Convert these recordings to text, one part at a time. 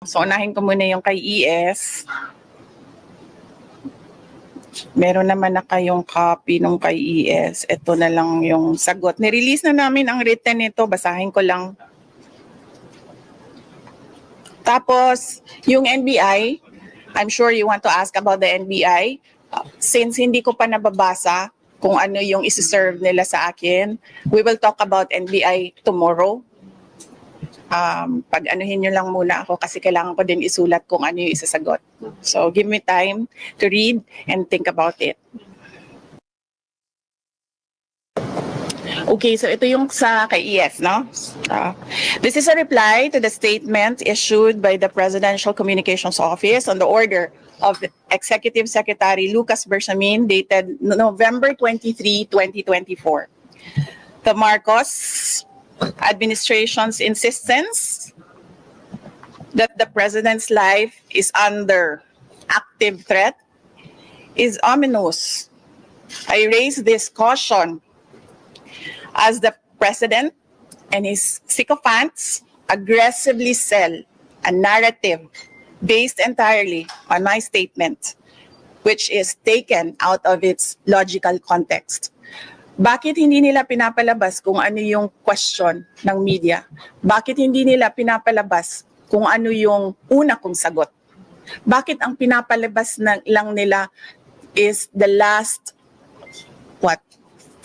So, unahin ko muna yung kay ES. Meron naman na kayong copy nung kay ES. Ito na lang yung sagot. Nirelease na namin ang written nito. Basahin ko lang. Tapos, yung NBI, I'm sure you want to ask about the NBI. Since hindi ko pa nababasa kung ano yung isi-serve nila sa akin, we will talk about NBI tomorrow. Pag-anuhin nyo lang muna ako kasi kailangan ko din isulat kung ano yung isasagot. So, give me time to read and think about it. Okay, so ito yung sa kay ES, no? This is a reply to the statement issued by the Presidential Communications Office on the order of the Executive Secretary Lucas Bersamin dated November 23, 2024. The Marcos administration's insistence that the president's life is under active threat is ominous. I raise this caution as the president and his sycophants aggressively sell a narrative based entirely on my statement, which is taken out of its logical context. Bakit hindi nila pinapalabas kung ano yung question ng media? Bakit hindi nila pinapalabas kung ano yung una kong sagot? Bakit ang pinapalabas lang nila is the last,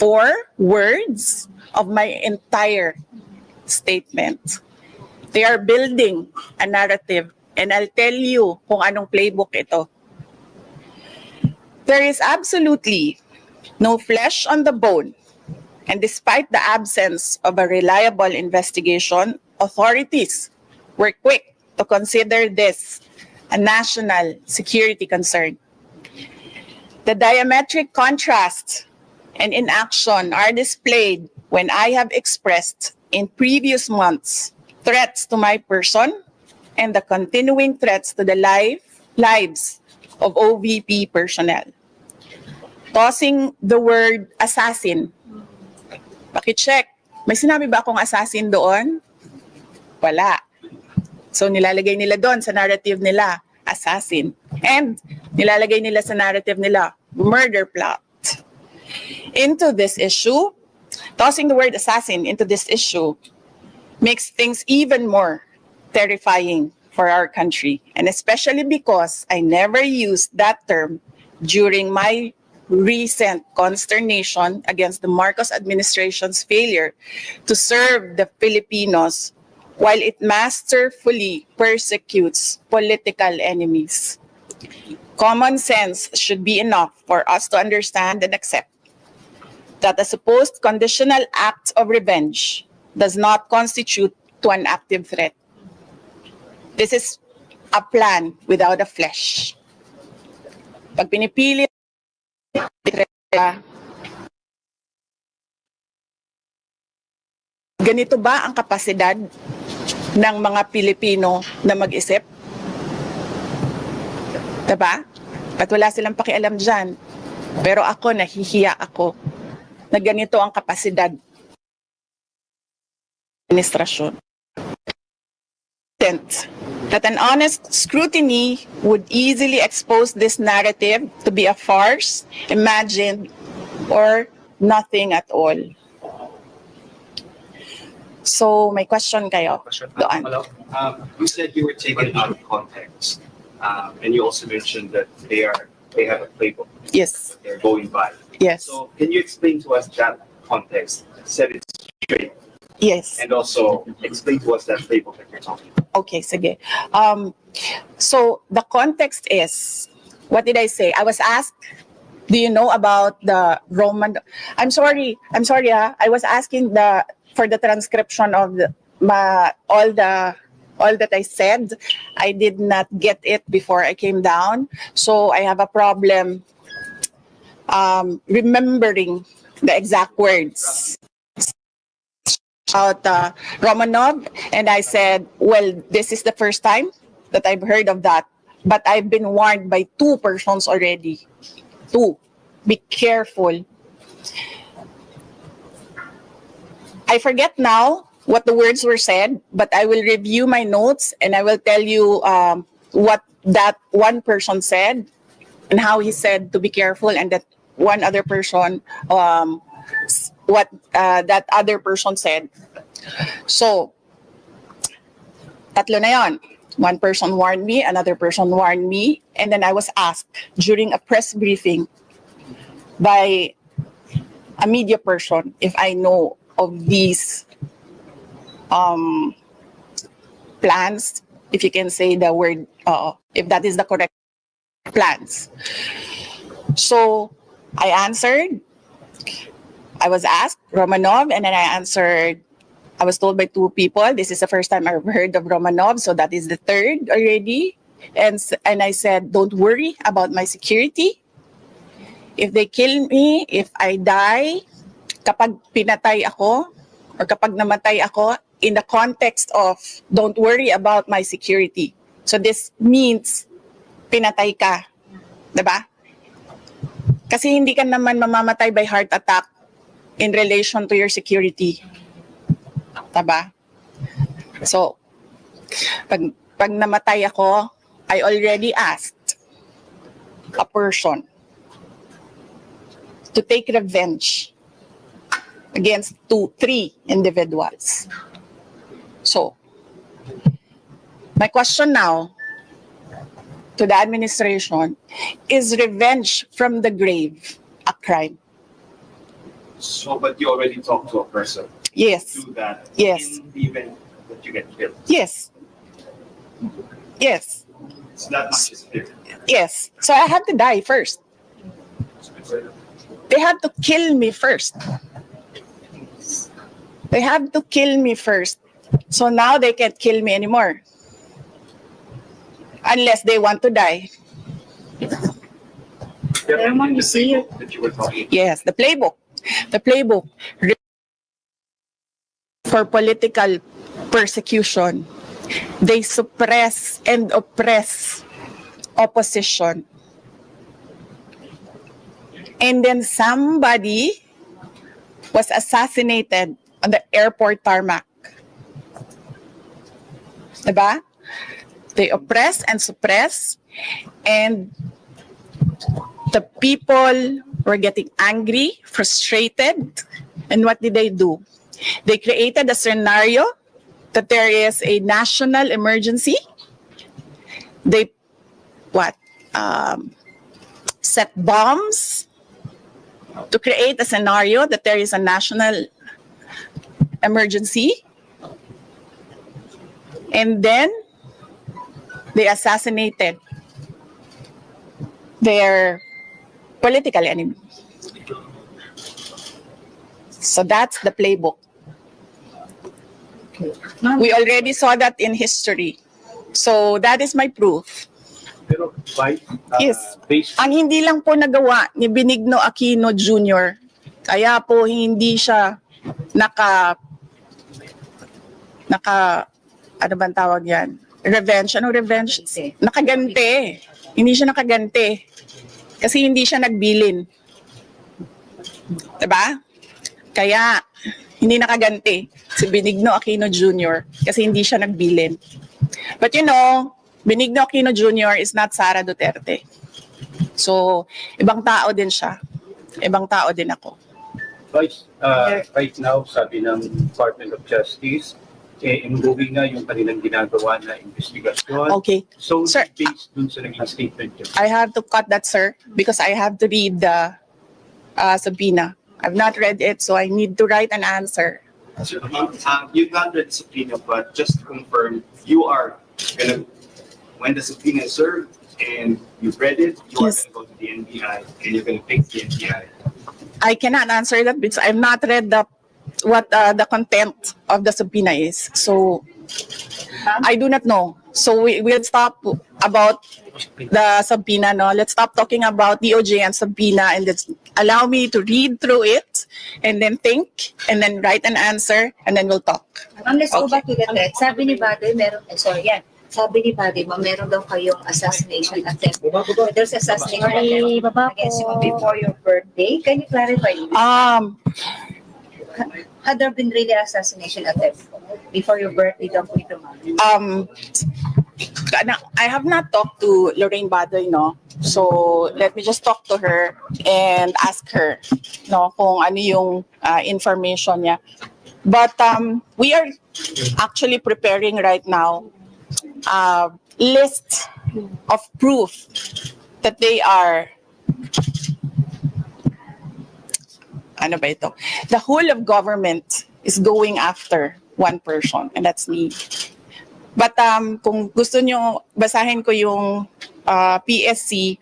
4 words of my entire statement? They are building a narrative, and I'll tell you kung anong playbook ito. There is absolutely no flesh on the bone, and despite the absence of a reliable investigation, authorities were quick to consider this a national security concern. The diametric contrast and inaction are displayed when I have expressed in previous months threats to my person and the continuing threats to the lives of OVP personnel. Tossing the word assassin. Paki-check. May sinabi ba akong assassin doon? Wala. So nilalagay nila doon sa narrative nila, assassin. And nilalagay nila sa narrative nila, murder plot. Into this issue, tossing the word assassin into this issue makes things even more terrifying for our country. And especially because I never used that term during my recent consternation against the Marcos administration's failure to serve the Filipinos while it masterfully persecutes political enemies. Common sense should be enough for us to understand and accept that a supposed conditional act of revenge does not constitute to an active threat. This is a plan without a flesh. Pag pinipili ganito ba ang kapasidad ng mga Pilipino na mag-isip? Diba? At wala silang pakialam dyan. Pero ako, nahihiya ako na ganito ang kapasidad ng administrasyon. That an honest scrutiny would easily expose this narrative to be a farce, imagined, or nothing at all. So, may question kayo? Doon. You said you were taken out of context, and you also mentioned that they have a playbook. Yes. That they're going by. Yes. So, can you explain to us that context? Set it straight. Yes. And also explain to us that playbook that you're talking about. Okay, sige. So the context is, what did I say? I was asked, do you know about the Roman? I'm sorry. I was asking for the transcription of all that I said. I did not get it before I came down, so I have a problem remembering the exact words about Romanov, and I said, well, this is the first time that I've heard of that, but I've been warned by 2 persons already. 2. Be careful. I forget now what the words were said, but I will review my notes and I will tell you what that one person said and how he said to be careful, and that one other person, what that other person said. So, tatlo na yon. One person warned me, another person warned me, and then I was asked during a press briefing by a media person if I know of these plans, if you can say the word, if that is the correct plans. So I answered. I was asked Romanov, and then I answered. I was told by two people, this is the first time I've heard of Romanov, so that is the third already. And I said, don't worry about my security. If they kill me, if I die, kapag pinatay ako, or kapag namatay ako, in the context of don't worry about my security. So this means pinatay ka. Diba? Kasi hindi ka naman mamamatay by heart attack in relation to your security. Diba? So, pag namatay ako, I already asked a person to take revenge against 3 individuals. So, my question now to the administration, is revenge from the grave a crime? So, but you already talked to a person. Yes. Do that. Yes. In the event that you get killed. Yes. Yes. It's that much is clear. Yes. So I have to die first. They have to kill me first. They have to kill me first. So now they can't kill me anymore. Unless they want to die. Chairman, you see it that you were talking. Yes, the playbook. The playbook for political persecution. They suppress and oppress opposition. And then somebody was assassinated on the airport tarmac. Diba? They oppress and suppress, and the people were getting angry, frustrated, and what did they do? They created a scenario that there is a national emergency. They set bombs to create a scenario that there is a national emergency. And then they assassinated their political enemy. So that's the playbook. We already saw that in history. So that is my proof. Pero by, Yes. based, Ang hindi lang po nagawa ni Benigno Aquino Jr., kaya po hindi siya ano bang tawag yan? Revenge. Anong revenge? Nakaganti. Hindi siya nakaganti. Kasi hindi siya nagbilin. Diba? Kaya, hindi nakaganti si Benigno Aquino Jr. kasi hindi siya nagbilin. But you know, Benigno Aquino Jr. is not Sara Duterte. So, ibang tao din siya. Ibang tao din ako. Vice, right now, sabi ng Department of Justice, ongoing na yung kanilang ginagawa na investigasyon. Okay. So, Sir, based dun sa naging statement yun. I have to cut that, sir, because I have to read the subpoena. I've not read it, so I need to write an answer. So, you've not read the subpoena, but just to confirm, you are gonna, when the subpoena is served and you've read it, you Yes. are gonna go to the NBI and you're gonna take the NBI. I cannot answer that because I've not read what the content of the subpoena is. So I do not know. So we'll stop about the subpoena. No, let's stop talking about DOJ and subpoena, and let's allow me to read through it and then think and then write an answer and then we'll talk. Let's go Okay. back to the threat. Sabi ni Badoy, Sabi ni Badoy, meron daw kayong assassination attempt. There's assassination attempt against you before your birthday. Can you clarify? Had there been really assassination attempt before your birthday, Dr. Ma'am? I have not talked to Lorraine Badoy, no? So let me just talk to her and ask her, no, kung ano yung information niya. But we are actually preparing right now a list of proof that they are, ano ba ito? The whole of government is going after one person, and that's me. But kung gusto nyo, basahin ko yung PSC,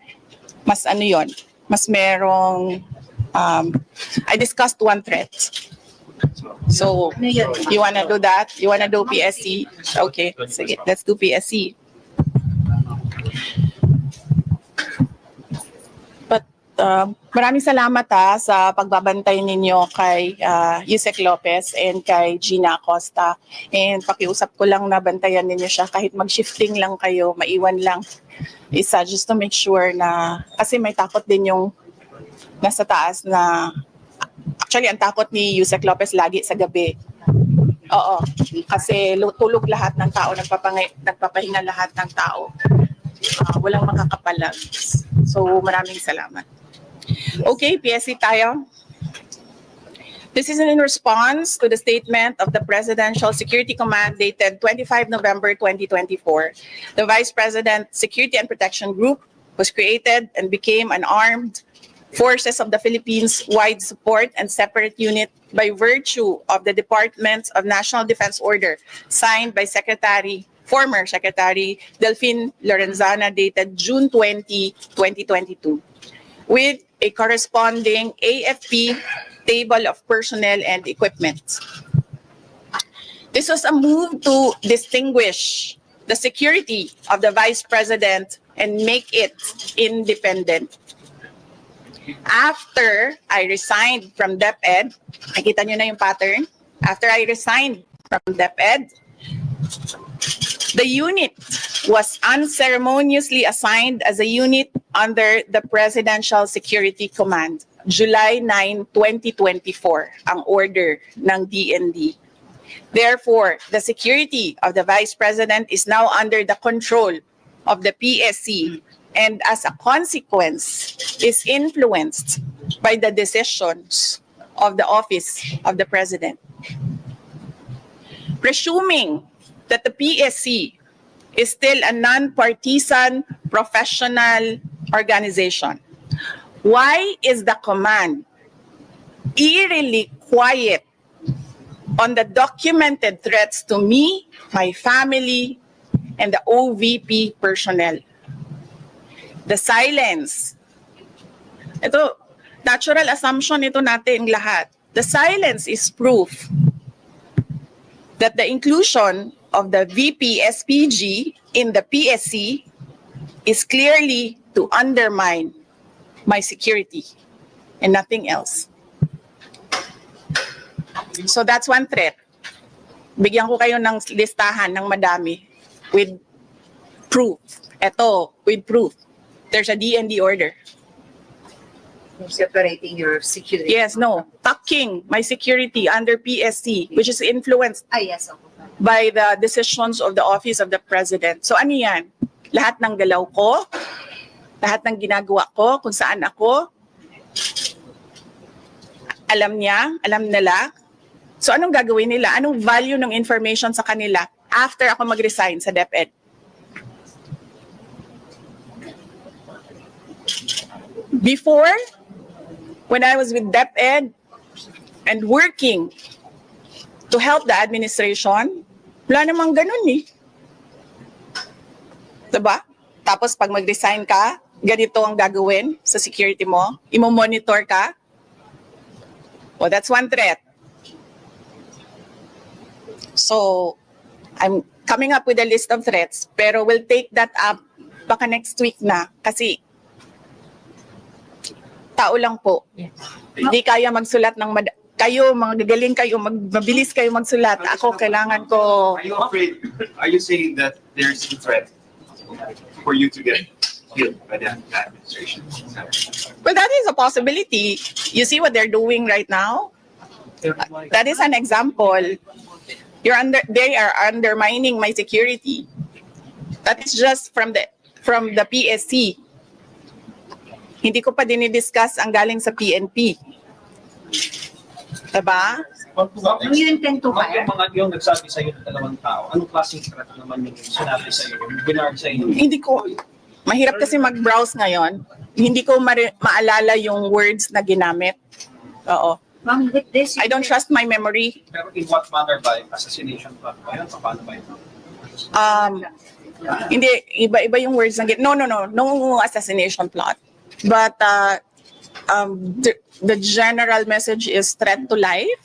mas ano yon, mas merong, I discussed one threat. So, you wanna do that? You wanna do PSC? Okay, sige, let's do PSC. But maraming salamat sa pagbabantay ninyo kay Yusek Lopez and kay Gina Acosta. And pakiusap ko lang na bantayan ninyo siya kahit mag-shifting lang kayo, maiwan lang isa just to make sure na, kasi may takot din yung nasa taas na, actually ang takot ni Yusek Lopez lagi sa gabi. Oo, kasi tulog lahat ng tao, nagpapahinga lahat ng tao. Walang makakapalag. So maraming salamat. Okay, PSC tayo. This is in response to the statement of the Presidential Security Command dated 25 November 2024. The Vice President Security and Protection Group was created and became an armed forces of the Philippines-wide support and separate unit by virtue of the Department of National Defense Order signed by former Secretary Delphine Lorenzana dated June 20, 2022, with a corresponding AFP table of personnel and equipment. This was a move to distinguish the security of the Vice President and make it independent. After I resigned from DepEd, nakita nyo na yung pattern. After I resigned from DepEd, the unit was unceremoniously assigned as a unit under the Presidential Security Command. July 9, 2024, ang order ng DND. Therefore, the security of the Vice President is now under the control of the PSC and as a consequence is influenced by the decisions of the Office of the President. Presuming that the PSC is still a non-partisan professional organization, why is the command eerily quiet on the documented threats to me, my family, and the OVP personnel? The silence. Ito, natural assumption ito natin lahat. The silence is proof that the inclusion of the VP SPG in the PSC is clearly to undermine my security and nothing else. So that's one threat. Bigyan ko kayo ng listahan ng madami with proof. Ito, with proof. There's a DND order. Separating your security. Yes, no. Tucking my security under PSC, which is influenced Yes. by the decisions of the Office of the President. So ano yan? Lahat ng galaw ko, lahat ng ginagawa ko, kung saan ako, alam niya, alam nila. So anong gagawin nila? Anong value ng information sa kanila after ako mag-resign sa DepEd? Before, when I was with DepEd and working to help the administration, wala namang ganun eh. Diba? Tapos pag mag-resign ka, ganito ang gagawin sa security mo, imo-monitor ka. Well, that's one threat. So, I'm coming up with a list of threats, pero we'll take that up baka next week na. Kasi, tao lang po. Hindi kaya magsulat ng kayo, mga gagaling kayo, mabilis kayo magsulat. Ako, kailangan ko... Are you saying that there's a threat for you to get killed by the administration? Well, that is a possibility. You see what they're doing right now? That is an example. They are undermining my security. That is just from the PSC. Hindi ko pa dinidiscuss ang galing sa PNP. Diba? Ano you intend to fire? Yung nagsabi sa iyo ng dalawang tao, anong klaseng threat naman yung sinabi sa iyo, yung binarg sa iyo? Hindi ko, mahirap kasi mag-browse ngayon. Hindi ko maalala yung words na ginamit. Oo. Ma'am, with this, I don't trust my memory. Pero in what manner ba? Assassination plot ba yun? Paano ba yun? Hindi, iba-iba yung words na no assassination plot. But the general message is threat to life.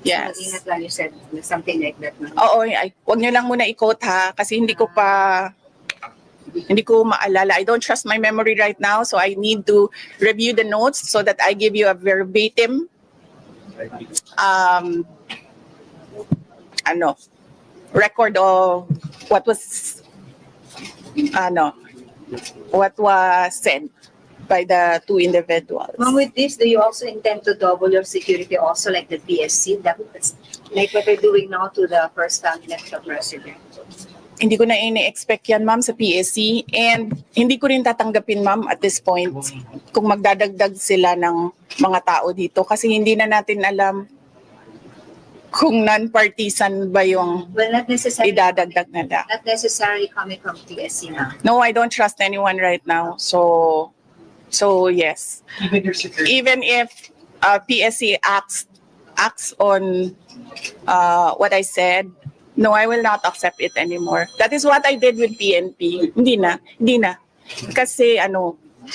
Yes. Ingat lang, you said something like that. Ma'am. Oo, wag niyo lang muna i-quote ha, kasi hindi ko maalala. I don't trust my memory right now, so I need to review the notes so that I give you a verbatim record of what was said by the two individuals. Ma'am, with this, do you also intend to double your security also like the PSC? Like what they're doing now to the first cabinet president? Hindi ko na ini-expect yan, ma'am, sa PSC. And hindi ko rin tatanggapin, ma'am, at this point, kung magdadagdag sila ng mga tao dito. Kasi hindi na natin alam kung non-partisan ba yung Well, not necessarily. idadagdag nila. Not necessarily coming from PSC now. No, I don't trust anyone right now. So yes. Even your security. Even if PSC acts on what I said, no, I will not accept it anymore. That is what I did with PNP. Hindi na. Kasi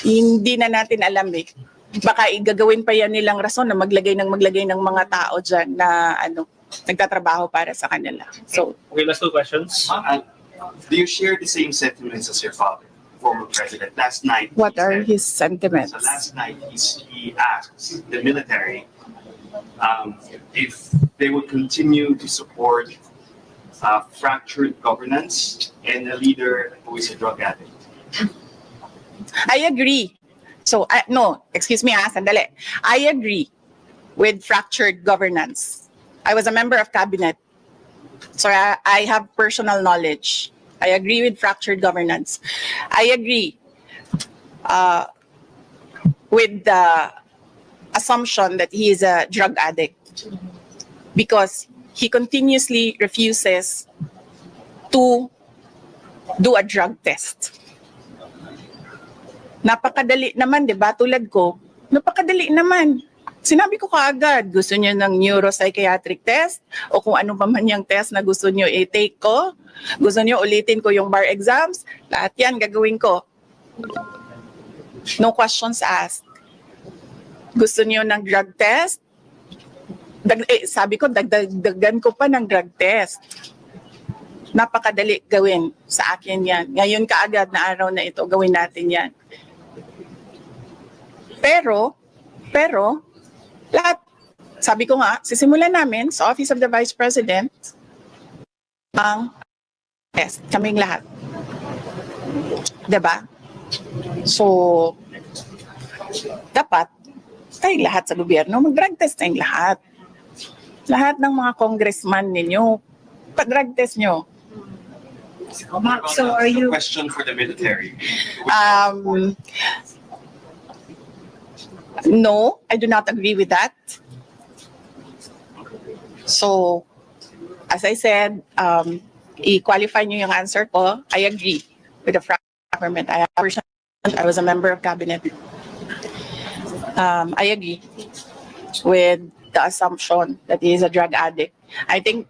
hindi na natin alam eh. Baka igagawin pa yan nilang rason na maglagay ng mga tao dyan na nagtatrabaho para sa kanila. So, Okay, last two questions. Do you share the same sentiments as your father, former president? Last night, what he are said- his sentiments? So last night, he asked the military if they would continue to support fractured governance and a leader who is a drug addict. I agree. So, excuse me, sandali. I agree with fractured governance. I was a member of cabinet, so I have personal knowledge. I agree with fractured governance. I agree with the assumption that he is a drug addict because he continuously refuses to do a drug test. Napakadali naman, di ba? Tulad ko, napakadali naman. Sinabi ko kaagad, gusto niyo ng neuropsychiatric test o kung ano pa man yung test na gusto niyo i-take ko. Gusto niyo ulitin ko yung bar exams. Lahat yan gagawin ko. No questions asked. Gusto niyo ng drug test? Sabi ko, dagdagan ko pa ng drug test. Napakadali gawin sa akin yan. Ngayon kaagad na araw na ito, gawin natin yan. Pero, lahat, sabi ko nga, sisimulan namin sa Office of the Vice President ang test, kaming lahat. Diba? So, dapat, tayong lahat sa gobyerno, mag-drug test tayong lahat. Lahat ng mga congressman ninyo, pa-drug test nyo. So are you? Question for the military. No, I do not agree with that. So, as I said, i-qualify nyo yung answer ko. I agree with the government. I was a member of cabinet. I agree with the assumption that he is a drug addict. I think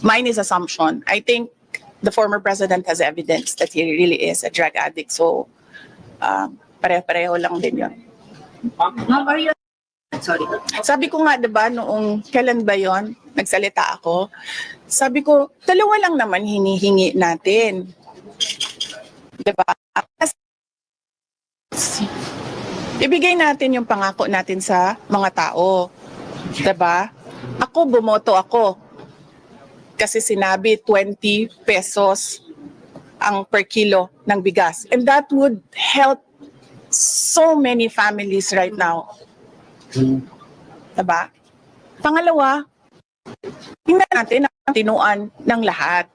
mine is assumption. I think the former president has evidence that he really is a drug addict. So, pareho-pareho lang din yun. Ma'am, are you? Sorry. Sabi ko nga, diba, noong kailan ba yon nagsalita ako, sabi ko, dalawa lang naman hinihingi natin. Diba? Ibigay natin yung pangako natin sa mga tao. Diba? Ako, bumoto ako. Kasi sinabi 20 pesos ang per kilo ng bigas. And that would help so many families right now. Diba? Pangalawa, tingnan natin ang tinuan ng lahat.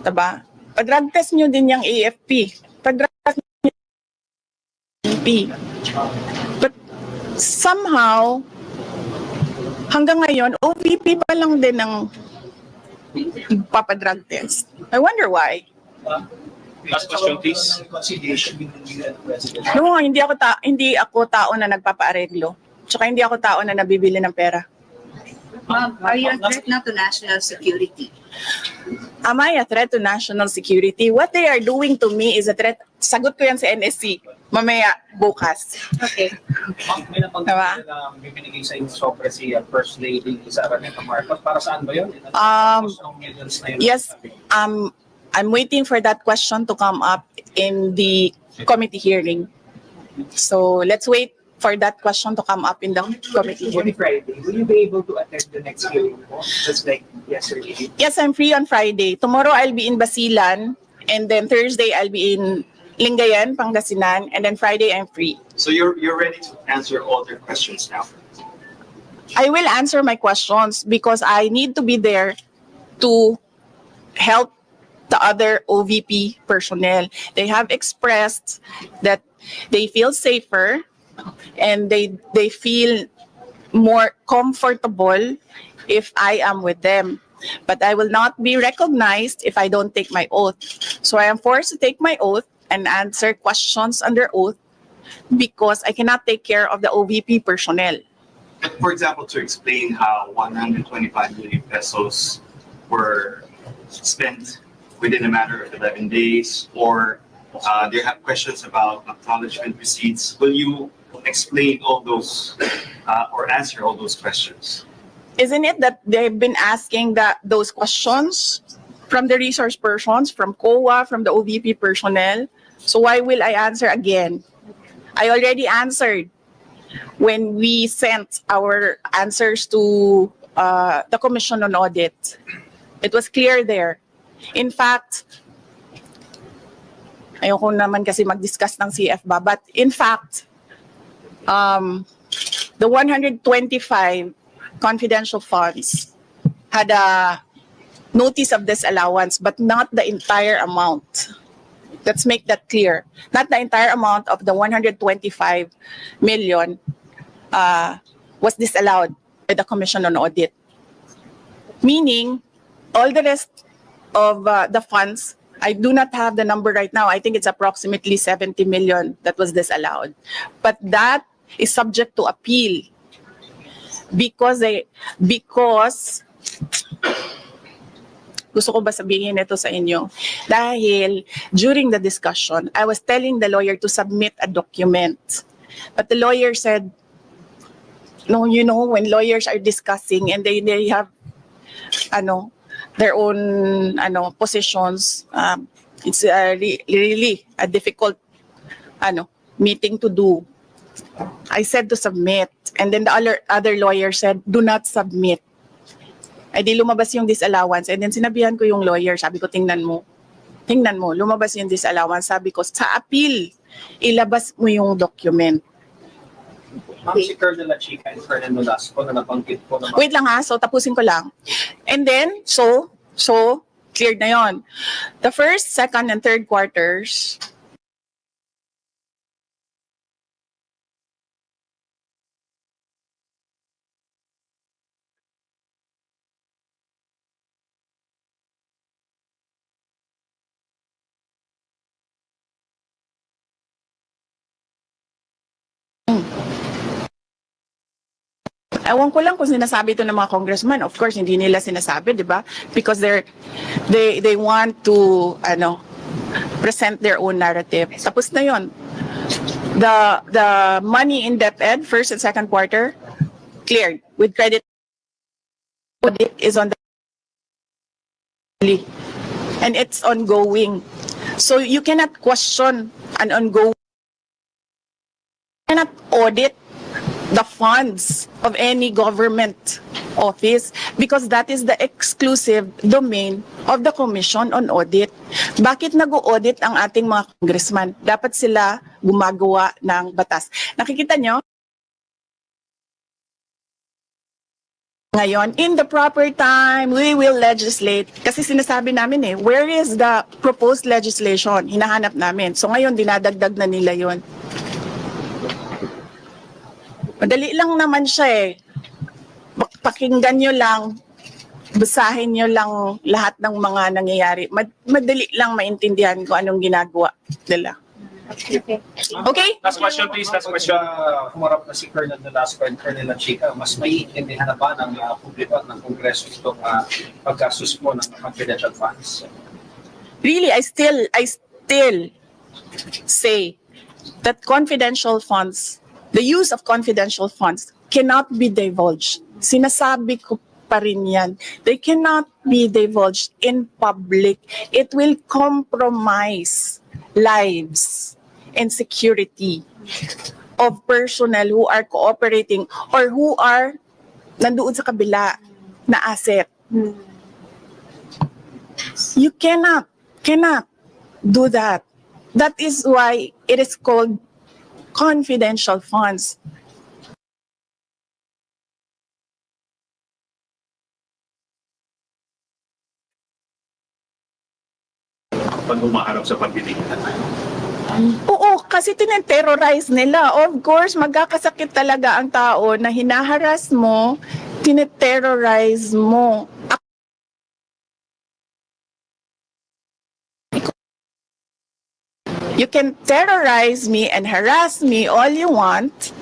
Diba? Pag-drug test nyo din yung AFP. Pag-drug test nyo din yung AFP. But somehow, hanggang ngayon, OVP pa lang din ang papadrug test. I wonder why. Last question, please. Reconciliation between you and the President. No, hindi ako tao na nagpapaareglo. Tsaka hindi ako tao na nabibili ng pera. Ma'am, are you a threat now to national security? Am I a threat to national security? What they are doing to me is a threat. Sagot ko yan sa NSC. Mamaya, bukas. Okay. Ma'am, may napagdala na may binigay sa inyo sobre si First Lady Sara Neto Marcos. Para saan ba yun? Yes, I'm waiting for that question to come up in the committee hearing. So let's wait for that question to come up in the committee hearing. Friday, will you be able to attend the next hearing po? Just like yesterday? Yes, I'm free on Friday. Tomorrow I'll be in Basilan, and then Thursday I'll be in Lingayen, Pangasinan, and then Friday I'm free. So you're ready to answer all their questions now? I will answer my questions because I need to be there to help the other OVP personnel. They have expressed that they feel safer and they feel more comfortable if I am with them. But I will not be recognized if I don't take my oath. So I am forced to take my oath and answer questions under oath because I cannot take care of the OVP personnel. For example, to explain how 125 million pesos were spent within a matter of 11 days, or they have questions about acknowledgement receipts. Will you explain all those or answer all those questions? Isn't it that they've been asking those questions from the resource persons, from COA, from the OVP personnel? So why will I answer again? I already answered when we sent our answers to the Commission on Audit. It was clear there. In fact, ayoko naman kasi mag-discuss ng CFBA, but in fact, the 125 confidential funds had a notice of disallowance, but not the entire amount. Let's make that clear. Not the entire amount of the 125 million was disallowed by the Commission on Audit. Meaning, all the rest of the funds, I do not have the number right now. I think it's approximately 70 million that was disallowed. But that is subject to appeal because gusto ko ba sabihin ito sa inyo? Dahil during the discussion, I was telling the lawyer to submit a document. But the lawyer said, no, you know, when lawyers are discussing and they have their own positions, it's really a difficult meeting to do. I said to submit, and then the other lawyer said, do not submit. Ay di lumabas yung disallowance, and then sinabihan ko yung lawyer, sabi ko, tingnan mo, lumabas yung disallowance. Sabi ko, sa appeal, ilabas mo yung document. Ma'am, si Colonel Chica and Fernando Lasco na nabanggit po naman. Wait lang ha, so tapusin ko lang. And then, so cleared na yon. The first, second, and third quarters, ewan ko lang kung sinasabi ito ng mga congressman. Of course, hindi nila sinasabi, di ba? Because they want to present their own narrative. Tapos na yon. The money in DepEd, first and second quarter, cleared with credit. Audit is on the and it's ongoing. So you cannot question an ongoing. You cannot audit the funds of any government office because that is the exclusive domain of the Commission on Audit. Bakit nag-audit ang ating mga congressman? Dapat sila gumagawa ng batas. Nakikita nyo? Ngayon, in the proper time, we will legislate. Kasi sinasabi namin where is the proposed legislation? Hinahanap namin. So ngayon, dinadagdag na nila yon. Madali lang naman siya Pakinggan nyo lang, basahin nyo lang lahat ng mga nangyayari. Madali lang maintindihan kung anong ginagawa nila. Okay? Last question please, last question. Humarap na si Colonel Velasco and Colonel Chica, mas maiintindihan na ba ng publiko at ng Kongreso itong paggastos mo ng confidential funds? Really, I still say that confidential funds, the use of confidential funds cannot be divulged. Sinasabi ko pa rin yan. They cannot be divulged in public. It will compromise lives and security of personnel who are cooperating or who are nandoon sa kabila na asset. You cannot do that. That is why it is called confidential funds. Pag umaharap sa pagdidikitan. Oo, kasi tineterrorize nila. Of course, magkakasakit talaga ang tao na hinaharas mo, tineterrorize mo. You can terrorize me and harass me all you want.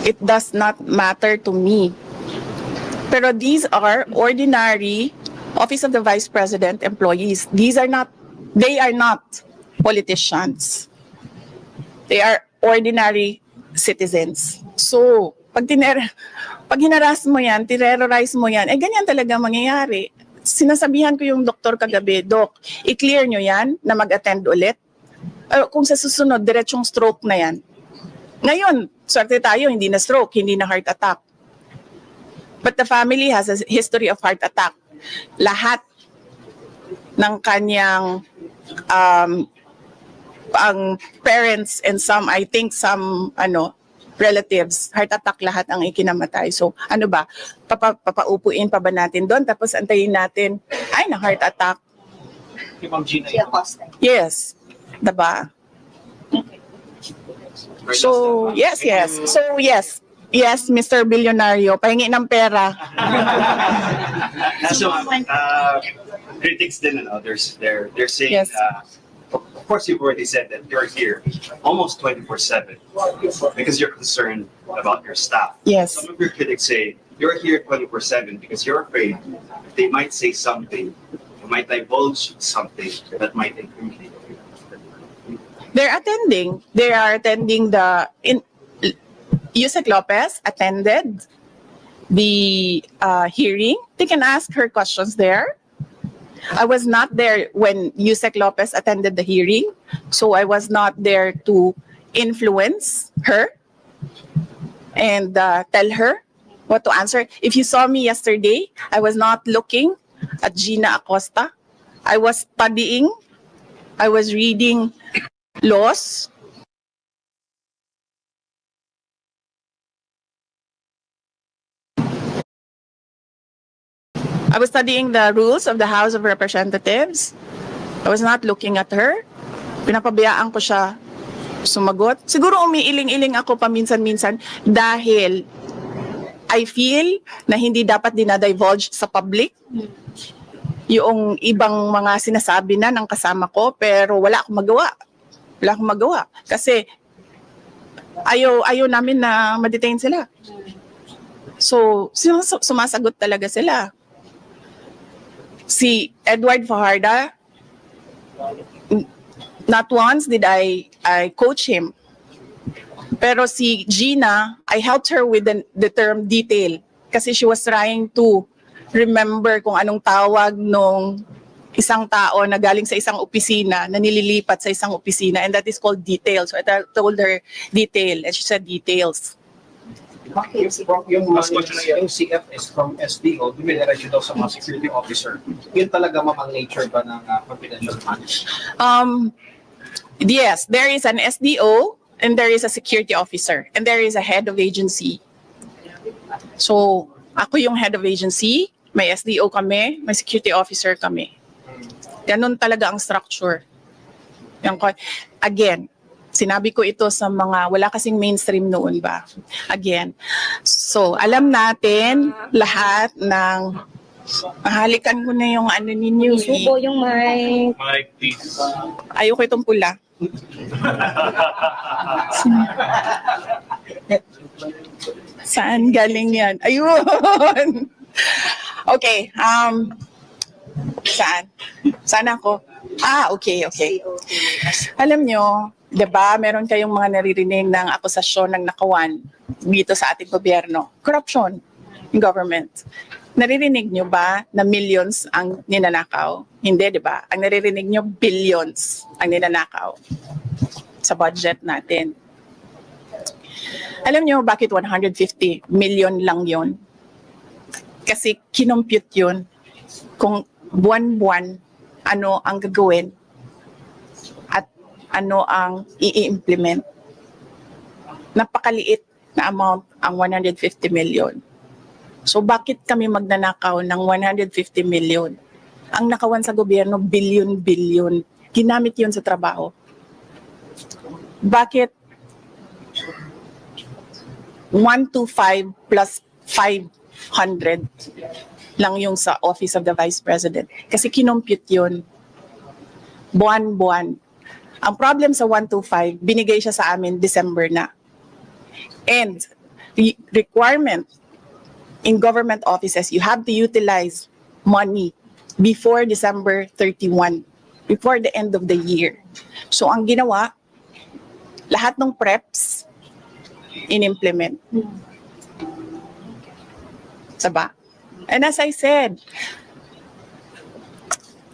It does not matter to me. Pero these are ordinary Office of the Vice President employees. They are not politicians. They are ordinary citizens. So, pag hinaras mo yan, terrorize mo yan, ganyan talaga mangyayari. Sinasabihan ko yung doktor kagabi, Doc, i-clear nyo yan na mag-attend ulit. Kung sa susunod, diretsong stroke na yan. Ngayon, swerte tayo, hindi na stroke, hindi na heart attack. But the family has a history of heart attack. Lahat ng kanyang ang parents and some relatives, heart attack lahat ang ikinamatay. So ano ba, papaupuin pa ba natin doon tapos antayin natin na heart attack? Yes, diba? So yes. Yes, Mr. Billionario, pahingi ng pera. So, critics din and others, they're saying, Yes. Of course, you've already said that you're here almost 24/7 because you're concerned about your staff. Yes. Some of your critics say you're here 24/7 because you're afraid they might say something, you might divulge something that might incriminate you. They are attending Yusek Lopez attended the hearing. They can ask her questions there. I was not there when Yusek Lopez attended the hearing, so I was not there to influence her and tell her what to answer. If you saw me yesterday, I was not looking at Gina Acosta. I was studying. I was reading laws. I was studying the rules of the House of Representatives. I was not looking at her. Pinapabayaan ko siya sumagot. Siguro umiiling-iling ako paminsan-minsan dahil I feel na hindi dapat dinadivulge sa public yung ibang mga sinasabi na ng kasama ko, pero wala akong magawa. Kasi ayaw namin na ma-detain sila. So, sumasagot talaga sila. Si Edward Fajarda, not once did I coach him. Pero si Gina, I helped her with the term detail kasi she was trying to remember kung anong tawag nung isang tao na galing sa isang opisina, na nililipat sa isang opisina, and that is called detail. So I told her detail, and she said details. Yung CFS from SDO, dumidiretso daw sa mga security officer. Yun talaga mamang nature ba ng confidential funds? Yes, there is an SDO and there is a security officer and there is a head of agency. So Ako yung head of agency, may SDO kami, may security officer kami. Ganun talaga ang structure. Again, sinabi ko ito sa mga, wala kasing mainstream noon ba? Again, so alam natin lahat ng, mahalikan ko na yung ano ninyo. Subo yung mic. Mike, please. Ayoko itong pula. Saan galing yan? Ayun! Okay, saan? Saan ako? Okay. Alam nyo, diba, meron kayong mga naririnig ng akusasyon ng nakawan dito sa ating gobyerno. Corruption in government. Naririnig nyo ba na millions ang ninanakaw? Hindi, diba? Ang naririnig nyo, billions ang ninanakaw sa budget natin. Alam nyo bakit 150 million lang yon? Kasi kinompute yun kung buwan-buwan ano ang gagawin at ano ang i-implement. Napakaliit na amount ang 150 million. So bakit kami magnanakaw ng 150 million? Ang nakawan sa gobyerno, billion-billion. Ginamit yun sa trabaho. Bakit 125 plus 500 lang yung sa Office of the Vice President? Kasi kinompute yun. Buwan-buwan. Ang problem sa 125, binigay siya sa amin December na. And the requirement in government offices, you have to utilize money before December 31, before the end of the year. So ang ginawa, lahat ng preps, in-implement. Saba? And as I said,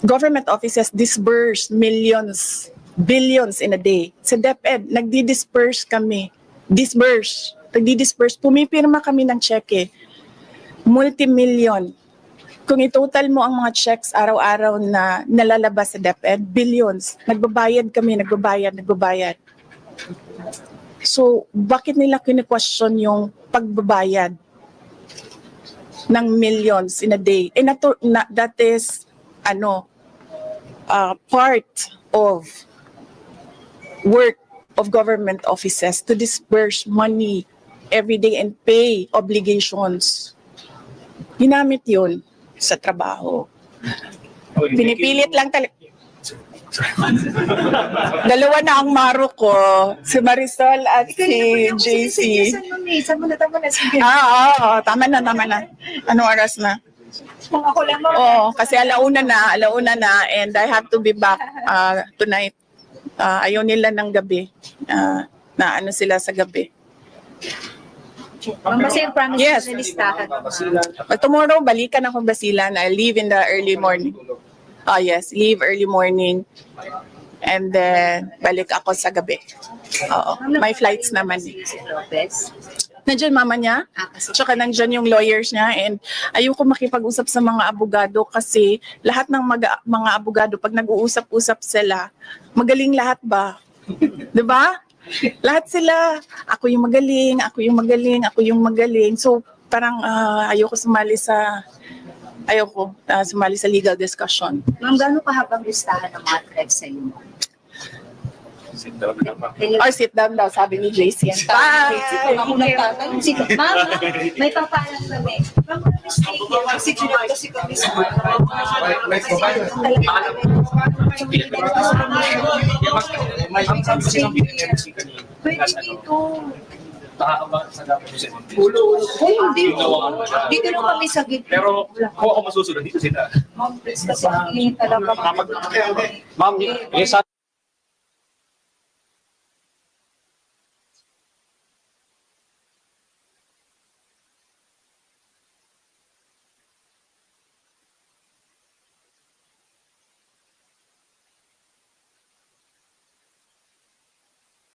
government offices disburse millions, billions in a day. Sa DepEd, nagdi-disperse kami. Nagdi-disperse. Pumipirma kami ng cheque. Multi-million. Kung i-total mo ang mga checks araw-araw na nalalabas sa DepEd, billions. Nagbabayad kami, nagbabayad. So, bakit nila kine-question yung pagbabayad ng millions in a day? And that is part of work of government offices to disperse money every day and pay obligations. Ginamit yun sa trabaho. Pinipilit lang talaga. Dalawa na ang maro ko, si Marisol at si JC. Tama na. Tama na. Anong oras na? Ako lang. Oo, kasi alauna na, and I have to be back tonight. Ayaw nila ng gabi. Na ano sila sa gabi. Kasi promise Yes. na listahan. But tomorrow, balikan ako Basilan. I leave in the early morning. Yes, leave early morning. And then, balik ako sa gabi. Oo, may flights naman. Nandiyan mama niya, tsaka nandiyan yung lawyers niya, and ayoko makipag-usap sa mga abogado kasi lahat ng mga abogado, pag nag-uusap-usap sila, magaling lahat ba? Diba? Lahat sila, ako yung magaling. So, parang ayoko sumali sa legal discussion. Ma'am, gano'ng kahabang listahan ng mga threats sa inyo? Sit down na pa. Or sit down daw, sabi ni JC. Bye! Ma'am, may papalang kami. Ma'am, kasi kami sa pwede dito. Hindi lang kami sa gitna. Pero kung ako masusunod dito sila. Ma'am, please, kasi hindi talaga. Ma'am, yes,